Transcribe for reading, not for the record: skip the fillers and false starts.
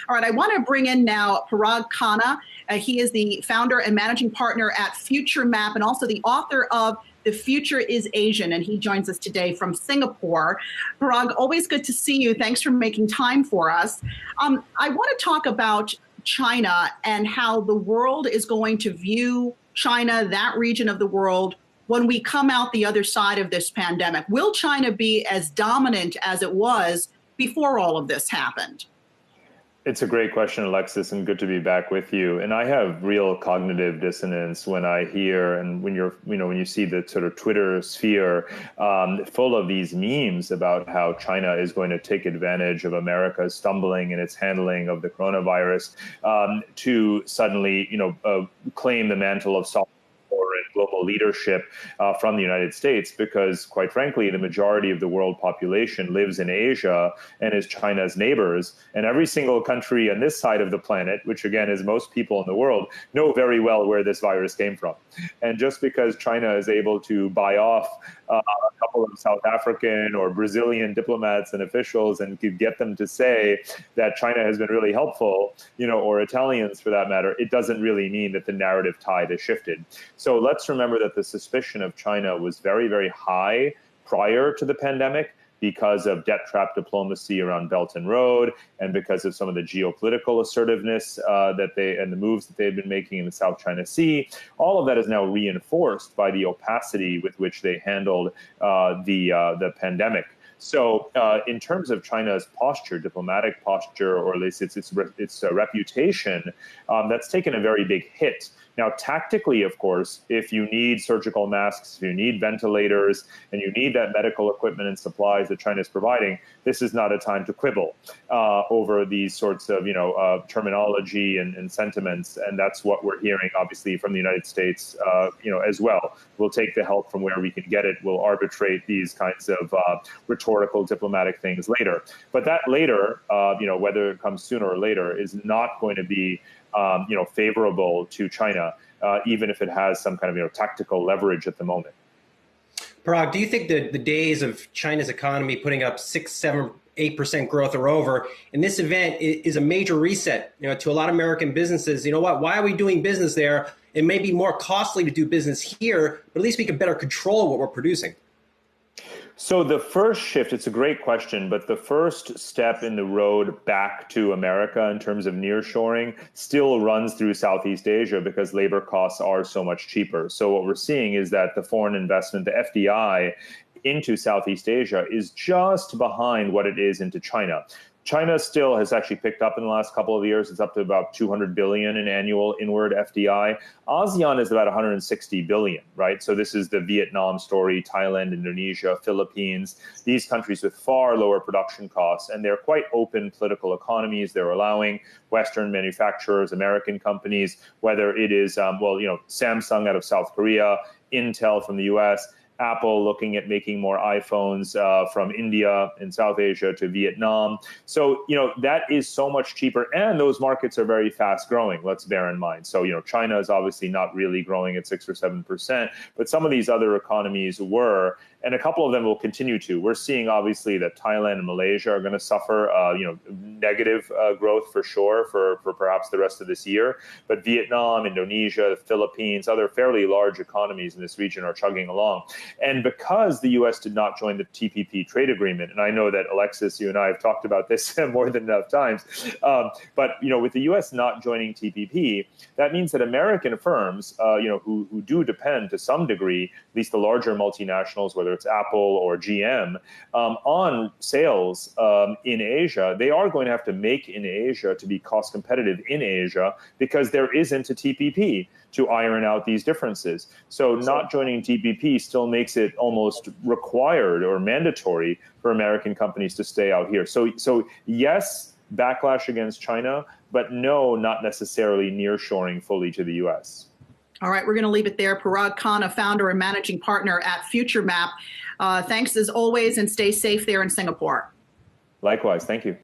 All right, I want to bring in now Parag Khanna. He is the founder and managing partner at Future Map and also the author of The Future is Asian, and he joins us today from Singapore. Parag, always good to see you. Thanks for making time for us. I want to talk about China and how the world is going to view China, that region of the world, when we come out the other side of this pandemic. Will China be as dominant as it was before all of this happened? It's a great question, Alexis, and good to be back with you. And I have real cognitive dissonance when I hear and when you see the sort of Twitter sphere full of these memes about how China is going to take advantage of America stumbling in its handling of the coronavirus to suddenly, claim the mantle of soft power and global leadership from the United States, because quite frankly, the majority of the world population lives in Asia and is China's neighbors. And every single country on this side of the planet, which again is most people in the world, know very well where this virus came from. And just because China is able to buy off a couple of South African or Brazilian diplomats and officials and could get them to say that China has been really helpful, or Italians for that matter, it doesn't really mean that the narrative tide has shifted. So let's remember that the suspicion of China was very, very high prior to the pandemic because of debt trap diplomacy around Belt and Road and because of some of the geopolitical assertiveness and the moves that they've been making in the South China Sea. All of that is now reinforced by the opacity with which they handled the pandemic. So in terms of China's posture, diplomatic posture, or at least its reputation, that's taken a very big hit. Now, tactically, of course, if you need surgical masks, if you need ventilators, and you need that medical equipment and supplies that China is providing, this is not a time to quibble over these sorts of, terminology and sentiments. And that's what we're hearing, obviously, from the United States, as well. We'll take the help from where we can get it. We'll arbitrate these kinds of rhetorical diplomatic things later. But that later, whether it comes sooner or later, is not going to be favorable to China, even if it has some kind of tactical leverage at the moment. Parag, do you think that the days of China's economy putting up 6, 7, 8% growth are over? And this event is a major reset, to a lot of American businesses. You know what? Why are we doing business there? It may be more costly to do business here, but at least we can better control what we're producing. So the first shift, it's a great question, but the first step in the road back to America in terms of nearshoring still runs through Southeast Asia because labor costs are so much cheaper. So what we're seeing is that the foreign investment, the FDI, into Southeast Asia is just behind what it is into China. China still has actually picked up in the last couple of years. It's up to about 200 billion in annual inward FDI. ASEAN is about 160 billion, right? So this is the Vietnam story, Thailand, Indonesia, Philippines, these countries with far lower production costs. And they're quite open political economies. They're allowing Western manufacturers, American companies, whether it is, Samsung out of South Korea, Intel from the US, Apple looking at making more iPhones from India and South Asia to Vietnam. So, that is so much cheaper. And those markets are very fast growing, let's bear in mind. So, China is obviously not really growing at 6 or 7%, but some of these other economies were. And a couple of them will continue to. We're seeing, obviously, that Thailand and Malaysia are going to suffer, negative growth for sure for perhaps the rest of this year. But Vietnam, Indonesia, the Philippines, other fairly large economies in this region are chugging along. And because the U.S. did not join the TPP trade agreement, and I know that, Alexis, you and I have talked about this more than enough times, but, with the U.S. not joining TPP, that means that American firms, who do depend to some degree, at least the larger multinationals, whether it's Apple or GM, on sales in Asia, they are going to have to make in Asia to be cost competitive in Asia because there isn't a TPP to iron out these differences. So not joining TPP still makes it almost required or mandatory for American companies to stay out here. So yes, backlash against China, but no, not necessarily nearshoring fully to the U.S. All right, we're going to leave it there. Parag Khanna, founder and managing partner at Future Map. Thanks as always, and stay safe there in Singapore. Likewise, thank you.